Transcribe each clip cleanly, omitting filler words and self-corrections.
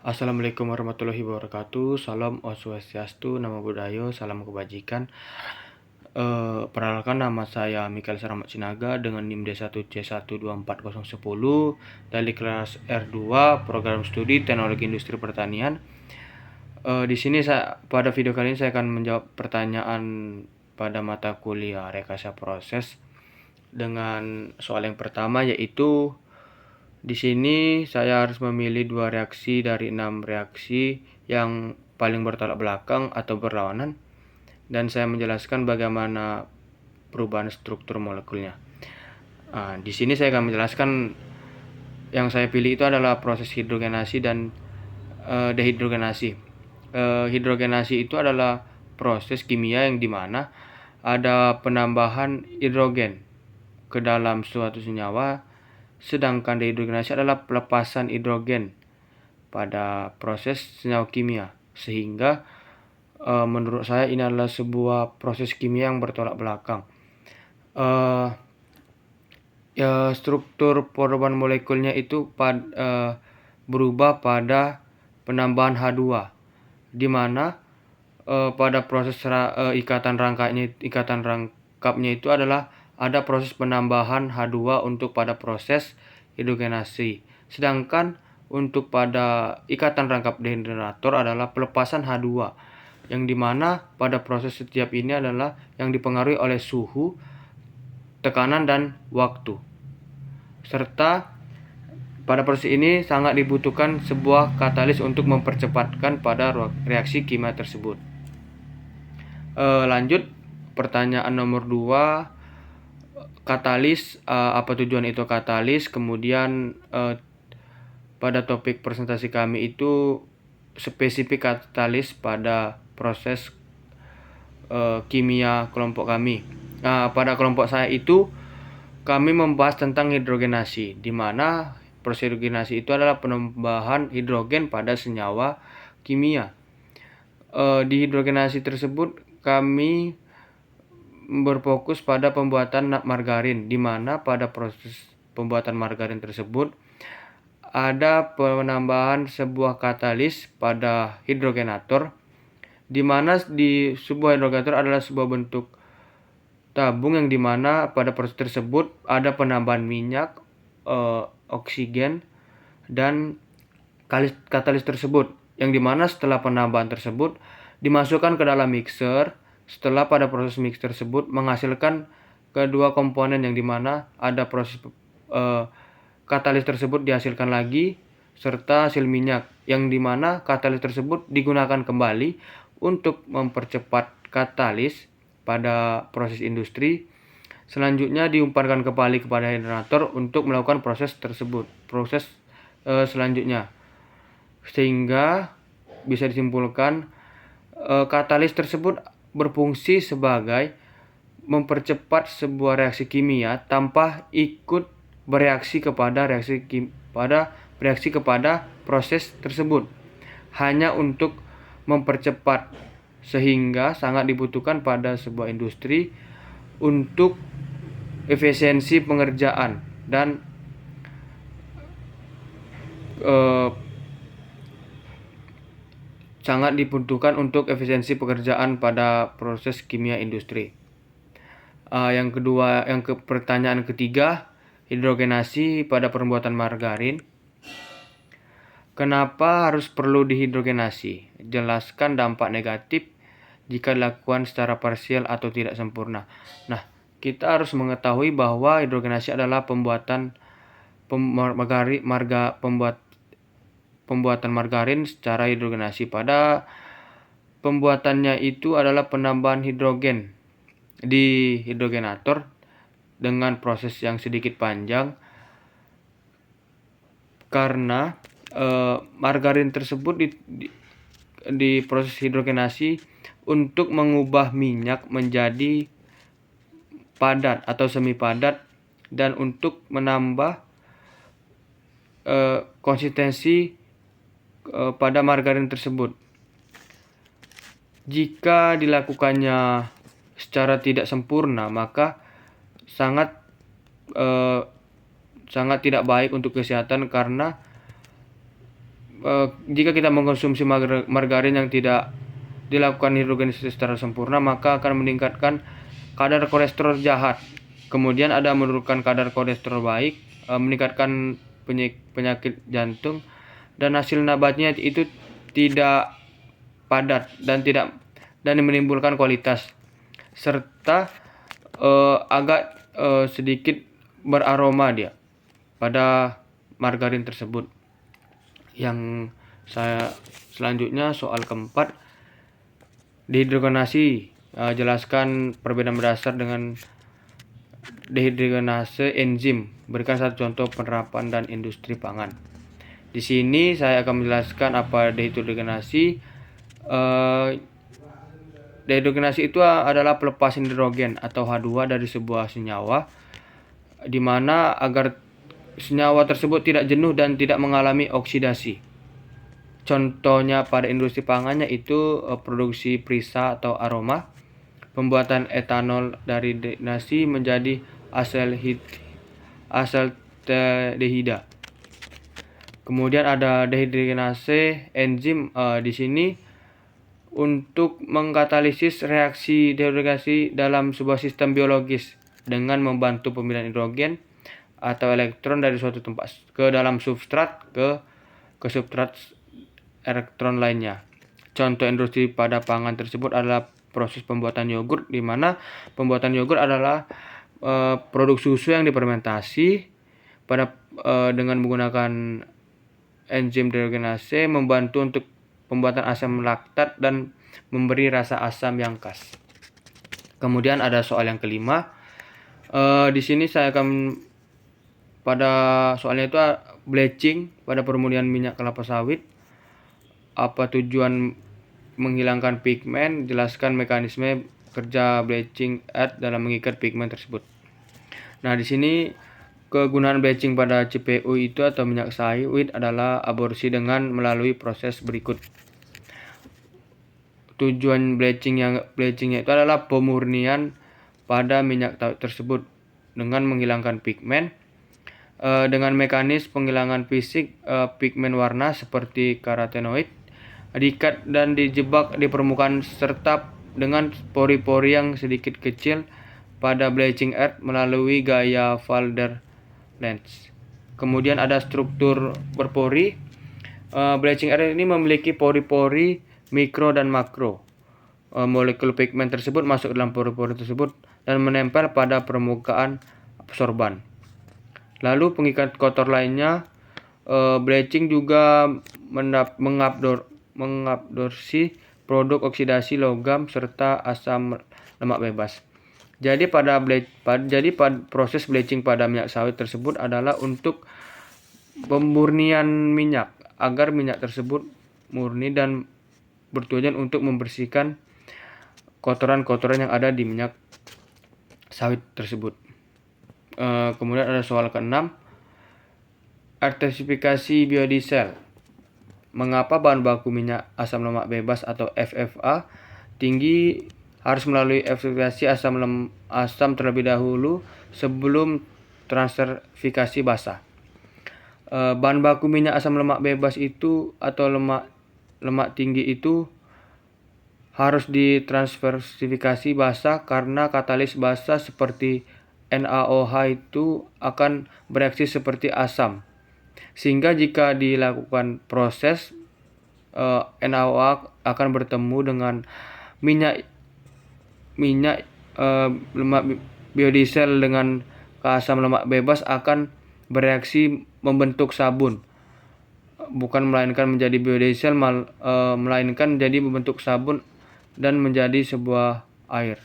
Assalamualaikum warahmatullahi wabarakatuh. Salam Om Swastiastu, Namo Buddhaya, salam kebajikan. Perkenalkan, nama saya Mikael Saramat Sinaga dengan NIM D1C124010 dari kelas R2 Program Studi Teknologi Industri Pertanian. Di sini pada video kali ini saya akan menjawab pertanyaan pada mata kuliah rekayasa proses dengan soal yang pertama, yaitu di sini saya harus memilih 2 reaksi dari 6 reaksi yang paling bertolak belakang atau berlawanan, dan saya menjelaskan bagaimana perubahan struktur molekulnya. Di sini saya akan menjelaskan yang saya pilih itu adalah proses hidrogenasi dan dehidrogenasi. Hidrogenasi itu adalah proses kimia yang dimana ada penambahan hidrogen ke dalam suatu senyawa, sedangkan dehidrogenasi adalah pelepasan hidrogen pada proses senyawa kimia. Sehingga menurut saya ini adalah sebuah proses kimia yang bertolak belakang. Struktur perubahan molekulnya itu berubah pada penambahan H2, di mana pada proses ikatan rangkapnya itu adalah ada proses penambahan H2 untuk pada proses hidrogenasi. Sedangkan untuk pada ikatan rangkap dehidrator adalah pelepasan H2, yang dimana pada proses setiap ini adalah yang dipengaruhi oleh suhu, tekanan, dan waktu. Serta pada proses ini sangat dibutuhkan sebuah katalis untuk mempercepatkan pada reaksi kimia tersebut. Lanjut, pertanyaan nomor 2, katalis, apa tujuan itu katalis? Kemudian pada topik presentasi kami itu spesifik katalis pada proses kimia kelompok kami. Pada kelompok saya itu kami membahas tentang hidrogenasi, di mana proses hidrogenasi itu adalah penambahan hidrogen pada senyawa kimia. Di hidrogenasi tersebut kami berfokus pada pembuatan margarin, di mana pada proses pembuatan margarin tersebut ada penambahan sebuah katalis pada hidrogenator, di mana di sebuah hidrogenator adalah sebuah bentuk tabung yang dimana pada proses tersebut ada penambahan minyak, oksigen, dan katalis tersebut, yang dimana setelah penambahan tersebut dimasukkan ke dalam mixer. Setelah pada proses mix tersebut menghasilkan kedua komponen, yang dimana ada proses katalis tersebut dihasilkan lagi serta hasil minyak, yang dimana katalis tersebut digunakan kembali untuk mempercepat katalis pada proses industri. Selanjutnya diumpankan kembali kepada hidrogenator untuk melakukan proses tersebut, selanjutnya, sehingga bisa disimpulkan katalis tersebut berfungsi sebagai mempercepat sebuah reaksi kimia tanpa ikut bereaksi kepada bereaksi kepada proses tersebut, hanya untuk mempercepat, sehingga sangat dibutuhkan pada sebuah industri untuk efisiensi pengerjaan dan sangat dibutuhkan untuk efisiensi pekerjaan pada proses kimia industri. Pertanyaan ketiga, hidrogenasi pada pembuatan margarin. Kenapa harus perlu dihidrogenasi? Jelaskan dampak negatif jika dilakukan secara parsial atau tidak sempurna. Nah, kita harus mengetahui bahwa hidrogenasi adalah pembuatan margarin secara hidrogenasi. Pada pembuatannya itu adalah penambahan hidrogen di hidrogenator dengan proses yang sedikit panjang, karena margarin tersebut di proses hidrogenasi untuk mengubah minyak menjadi padat atau semi padat, dan untuk menambah konsistensi pada margarin tersebut. Jika dilakukannya secara tidak sempurna, maka sangat tidak baik untuk kesehatan, karena jika kita mengkonsumsi margarin yang tidak dilakukan hidrogenisasi secara sempurna, maka akan meningkatkan kadar kolesterol jahat. Kemudian ada menurunkan kadar kolesterol baik, meningkatkan penyakit jantung, dan hasil nabatnya itu tidak padat dan menimbulkan kualitas, serta agak sedikit beraroma dia pada margarin tersebut. Yang selanjutnya soal keempat, dehidrogenasi. Jelaskan perbedaan mendasar dengan dehidrogenase enzim. Berikan satu contoh penerapan dan industri pangan. Di sini saya akan menjelaskan apa dehidrogenasi. Dehidrogenasi itu adalah pelepasan hidrogen atau H2 dari sebuah senyawa, di mana agar senyawa tersebut tidak jenuh dan tidak mengalami oksidasi. Contohnya pada industri pangan yaitu produksi perisa atau aroma, pembuatan etanol dari dehidrogenasi menjadi asetaldehyda. Kemudian ada dehidrogenase enzim di sini untuk mengkatalisis reaksi dehidrogenasi dalam sebuah sistem biologis dengan membantu pemilihan hidrogen atau elektron dari suatu tempat ke dalam substrat ke substrat elektron lainnya. Contoh industri pada pangan tersebut adalah proses pembuatan yogurt, di mana pembuatan yogurt adalah produk susu yang difermentasi dengan menggunakan enzim dehidrogenase, membantu untuk pembuatan asam laktat dan memberi rasa asam yang khas. Kemudian ada soal yang kelima. Di sini saya akan pada soalnya itu bleaching pada permurnian minyak kelapa sawit. Apa tujuan menghilangkan pigmen? Jelaskan mekanisme kerja bleaching earth dalam mengikat pigmen tersebut. Nah, di sini kegunaan bleaching pada CPU itu atau minyak sawit adalah aborsi dengan melalui proses berikut. Tujuan bleachingnya itu adalah pemurnian pada minyak sawit tersebut dengan menghilangkan pigmen dengan mekanisme penghilangan fisik pigmen warna seperti karotenoid diikat dan dijebak di permukaan serta dengan pori-pori yang sedikit kecil pada bleaching earth melalui gaya Walther lens. Kemudian ada struktur berpori. Bleaching earth ini memiliki pori-pori mikro dan makro. Molekul pigmen tersebut masuk dalam pori-pori tersebut dan menempel pada permukaan absorban. Lalu pengikat kotor lainnya, bleaching juga mengabsorpsi produk oksidasi logam serta asam lemak bebas. Jadi pada proses bleaching pada minyak sawit tersebut adalah untuk pemurnian minyak agar minyak tersebut murni dan bertujuan untuk membersihkan kotoran-kotoran yang ada di minyak sawit tersebut. Kemudian ada soal ke-6, elektrifikasi biodiesel. Mengapa bahan baku minyak asam lemak bebas atau FFA tinggi harus melalui elektrifikasi asam terlebih dahulu sebelum transferfikasi basah? Bahan baku minyak asam lemak bebas itu atau lemak tinggi itu harus ditransferfikasi basah karena katalis basah seperti NaOH itu akan bereaksi seperti asam, sehingga jika dilakukan proses NaOH akan bertemu dengan lemak biodiesel dengan asam lemak bebas akan bereaksi membentuk sabun, bukan melainkan menjadi biodiesel, melainkan menjadi membentuk sabun dan menjadi sebuah air.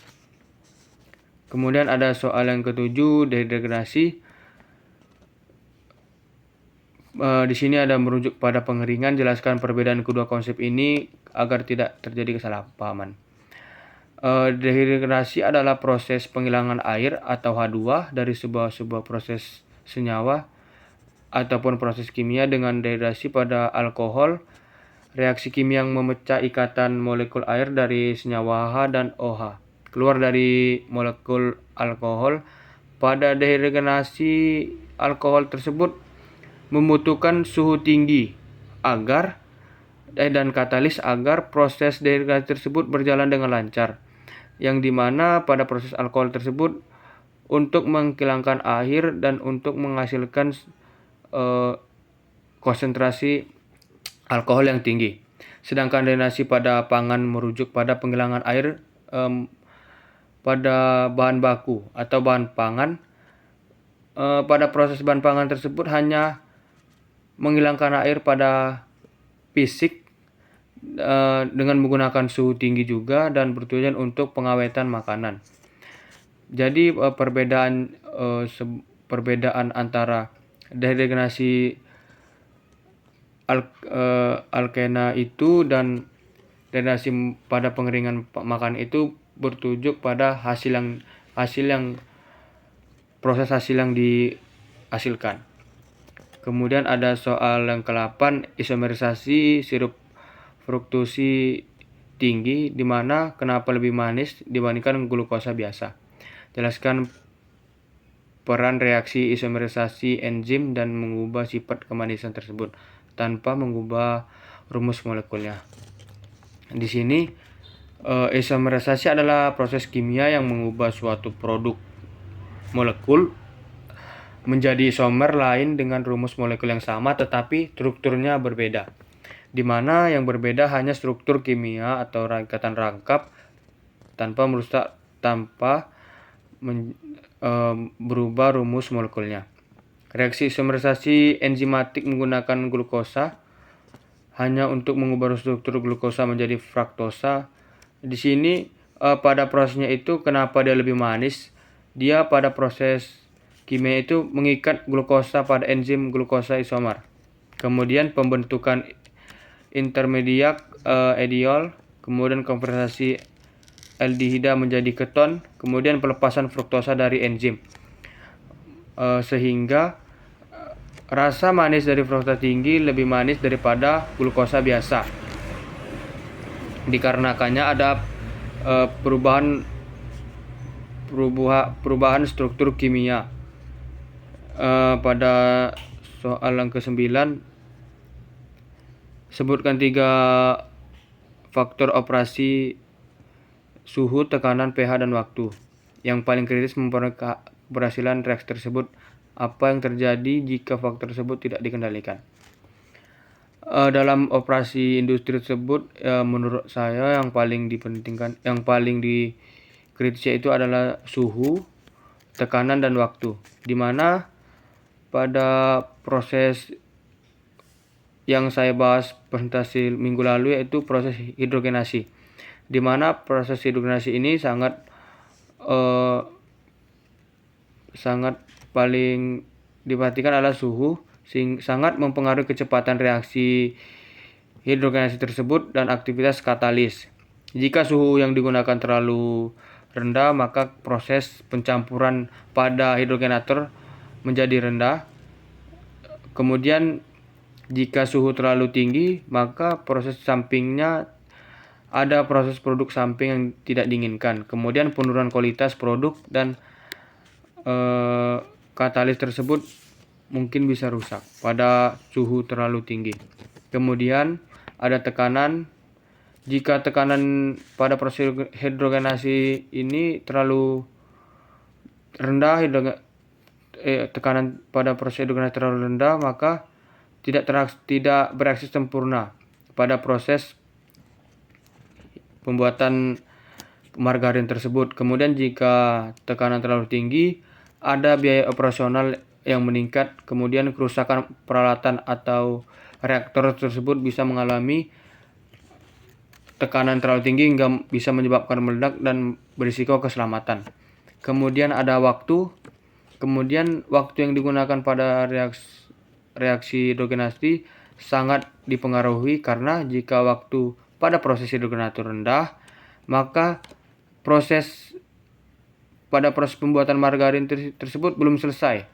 Kemudian ada soal yang ke-7, dehidrogenasi. Di sini ada merujuk pada pengeringan. Jelaskan perbedaan kedua konsep ini agar tidak terjadi kesalahpahaman. Dehidrogenasi adalah proses penghilangan air atau H2 dari sebuah proses senyawa ataupun proses kimia dengan dehidrasi pada alkohol. Reaksi kimia yang memecah ikatan molekul air dari senyawa H dan OH keluar dari molekul alkohol. Pada dehidrogenasi, alkohol tersebut membutuhkan suhu tinggi dan katalis agar proses dehidrasi tersebut berjalan dengan lancar, yang dimana pada proses alkohol tersebut untuk menghilangkan air dan untuk menghasilkan konsentrasi alkohol yang tinggi. Sedangkan drenasi pada pangan merujuk pada penghilangan air pada bahan baku atau bahan pangan. Pada proses bahan pangan tersebut hanya menghilangkan air pada fisik dengan menggunakan suhu tinggi juga dan bertujuan untuk pengawetan makanan. Jadi perbedaan antara dehidrasi alkena itu dan drenasi pada pengeringan makanan itu bertujuk pada proses hasil yang dihasilkan. Kemudian ada soal yang ke-8, isomerisasi sirup fruktosi tinggi, di mana kenapa lebih manis dibandingkan glukosa biasa. Jelaskan peran reaksi isomerisasi enzim dan mengubah sifat kemanisan tersebut tanpa mengubah rumus molekulnya. Di sini isomerisasi adalah proses kimia yang mengubah suatu produk molekul menjadi isomer lain dengan rumus molekul yang sama tetapi strukturnya berbeda, di mana yang berbeda hanya struktur kimia atau ikatan rangkap tanpa berubah rumus molekulnya. Reaksi isomerisasi enzimatik menggunakan glukosa hanya untuk mengubah struktur glukosa menjadi fruktosa. Di sini pada prosesnya itu kenapa dia lebih manis? Dia pada proses kimia itu mengikat glukosa pada enzim glukosa isomer. Kemudian pembentukan intermediat ediol, kemudian konvertasi aldehida menjadi keton, kemudian pelepasan fruktosa dari enzim. Sehingga rasa manis dari fruktosa tinggi lebih manis daripada glukosa biasa. Dikarenakannya ada perubahan struktur kimia. Pada soal yang ke-9, sebutkan 3 faktor operasi suhu, tekanan, pH, dan waktu yang paling kritis mempengaruhi keberhasilan reaksi tersebut. Apa yang terjadi jika faktor tersebut tidak dikendalikan? Dalam operasi industri tersebut, menurut saya yang paling dikritis itu adalah suhu, tekanan, dan waktu, di mana pada proses yang saya bahas presentasi minggu lalu yaitu proses hidrogenasi, di mana proses hidrogenasi ini sangat paling diperhatikan adalah suhu, sangat mempengaruhi kecepatan reaksi hidrogenasi tersebut dan aktivitas katalis. Jika suhu yang digunakan terlalu rendah, maka proses pencampuran pada hidrogenator menjadi rendah. Kemudian jika suhu terlalu tinggi, maka proses sampingnya ada proses produk samping yang tidak diinginkan. Kemudian penurunan kualitas produk dan katalis tersebut mungkin bisa rusak pada suhu terlalu tinggi. Kemudian ada tekanan. Jika tekanan pada proses hidrogenasi ini terlalu rendah, tekanan pada proses hidrogenasi terlalu rendah, maka tidak bereaksi sempurna pada proses pembuatan margarin tersebut. Kemudian jika tekanan terlalu tinggi, ada biaya operasional yang meningkat. Kemudian kerusakan peralatan atau reaktor tersebut bisa mengalami tekanan terlalu tinggi hingga bisa menyebabkan meledak dan berisiko keselamatan. Kemudian ada waktu. Kemudian waktu yang digunakan pada reaksi hidrogenasi sangat dipengaruhi, karena jika waktu pada proses hidrogenator rendah, maka proses pembuatan margarin tersebut belum selesai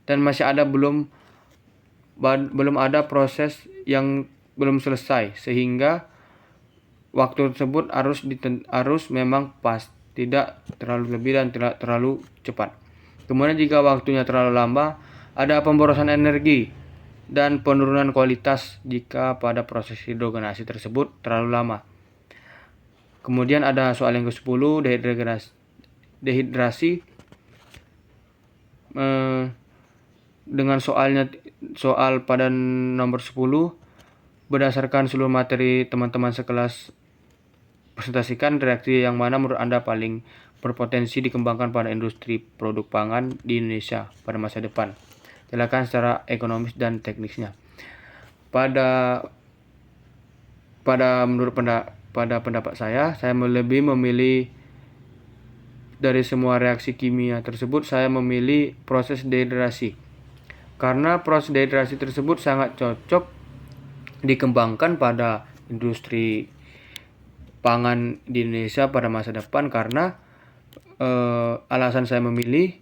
dan masih ada belum ada proses yang belum selesai, sehingga waktu tersebut harus memang pas, tidak terlalu lebih dan tidak terlalu cepat. Kemudian jika waktunya terlalu lama, ada pemborosan energi. dan penurunan kualitas jika pada proses hidrogenasi tersebut terlalu lama. Kemudian ada soal yang ke-10, dehidrasi. Dengan soal pada nomor 10, berdasarkan seluruh materi teman-teman sekelas presentasikan reaksi yang mana menurut Anda paling berpotensi dikembangkan pada industri produk pangan di Indonesia pada masa depan. Silakan secara ekonomis dan teknisnya. Pada pendapat saya lebih memilih dari semua reaksi kimia tersebut, saya memilih proses dehidrasi. Karena proses dehidrasi tersebut sangat cocok dikembangkan pada industri pangan di Indonesia pada masa depan, karena alasan saya memilih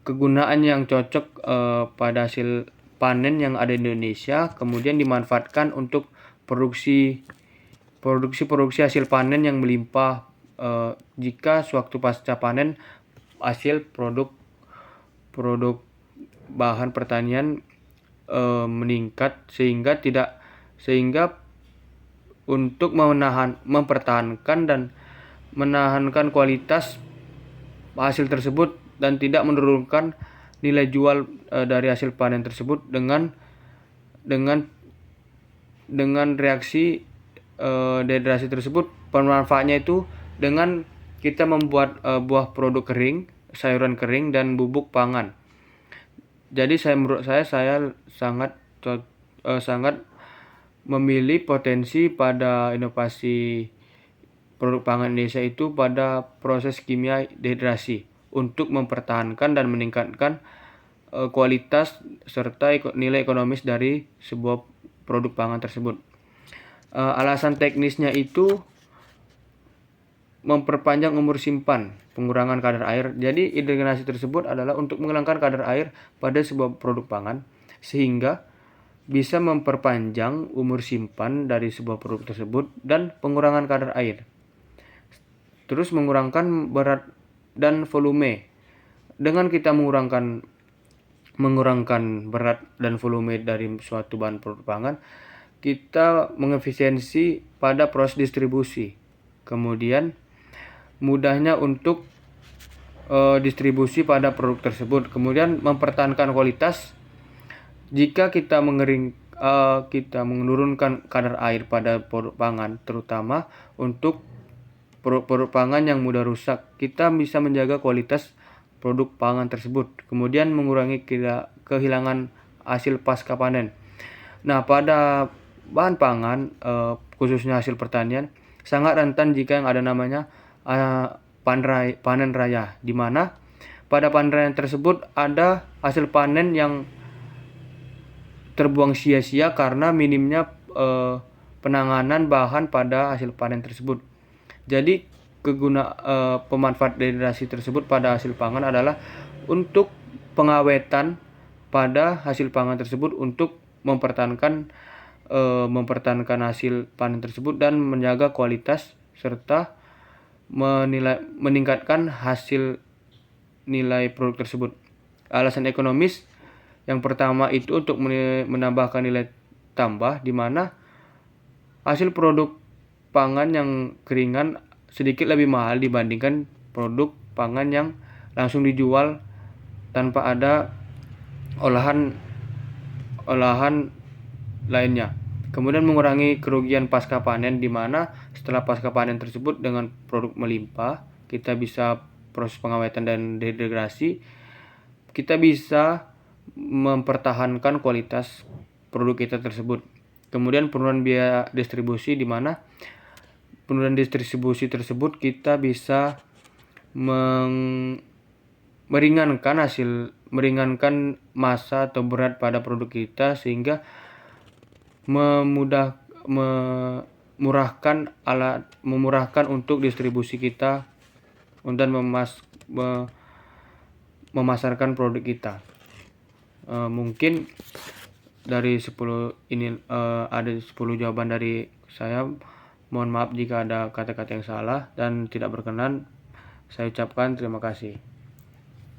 kegunaan yang cocok pada hasil panen yang ada di Indonesia, kemudian dimanfaatkan untuk produksi hasil panen yang melimpah jika sewaktu pasca panen hasil produk bahan pertanian meningkat, sehingga untuk mempertahankan dan menahankan kualitas hasil tersebut dan tidak menurunkan nilai jual dari hasil panen tersebut dengan reaksi dehidrasi tersebut. Pemanfaatnya itu dengan kita membuat buah produk kering, sayuran kering, dan bubuk pangan. Jadi menurut saya sangat memilih potensi pada inovasi produk pangan Indonesia itu pada proses kimia dehidrasi untuk mempertahankan dan meningkatkan kualitas serta nilai ekonomis dari sebuah produk pangan tersebut. Alasan teknisnya itu memperpanjang umur simpan, pengurangan kadar air. Jadi hidrogenasi tersebut adalah untuk menghilangkan kadar air pada sebuah produk pangan sehingga bisa memperpanjang umur simpan dari sebuah produk tersebut dan pengurangan kadar air. Terus mengurangkan berat dan volume. Dengan kita mengurangkan berat dan volume dari suatu bahan produk pangan, kita mengefisiensi pada proses distribusi. Kemudian mudahnya untuk distribusi pada produk tersebut. Kemudian mempertahankan kualitas jika kita menurunkan kadar air pada produk pangan, terutama untuk produk pangan yang mudah rusak, kita bisa menjaga kualitas produk pangan tersebut. Kemudian mengurangi kehilangan hasil pasca panen. Nah, pada bahan pangan, khususnya hasil pertanian, sangat rentan jika yang ada namanya panen raya, di mana pada panen raya tersebut ada hasil panen yang terbuang sia-sia karena minimnya penanganan bahan pada hasil panen tersebut. Jadi pemanfaat dehidrasi tersebut pada hasil pangan adalah untuk pengawetan pada hasil pangan tersebut untuk mempertahankan hasil panen tersebut dan menjaga kualitas serta meningkatkan hasil nilai produk tersebut. Alasan ekonomis yang pertama itu untuk menambahkan nilai tambah, di mana hasil produk pangan yang keringan sedikit lebih mahal dibandingkan produk pangan yang langsung dijual tanpa ada olahan lainnya. Kemudian mengurangi kerugian pasca panen, di mana setelah pasca panen tersebut dengan produk melimpah, kita bisa proses pengawetan dan dehidrasi, kita bisa mempertahankan kualitas produk kita tersebut. Kemudian penurunan biaya distribusi, di mana penurunan distribusi tersebut kita bisa meringankan massa atau berat pada produk kita, sehingga memurahkan untuk distribusi kita dan memasarkan produk kita. Mungkin dari 10 ini ada 10 jawaban dari saya. Mohon maaf jika ada kata-kata yang salah dan tidak berkenan. Saya ucapkan terima kasih.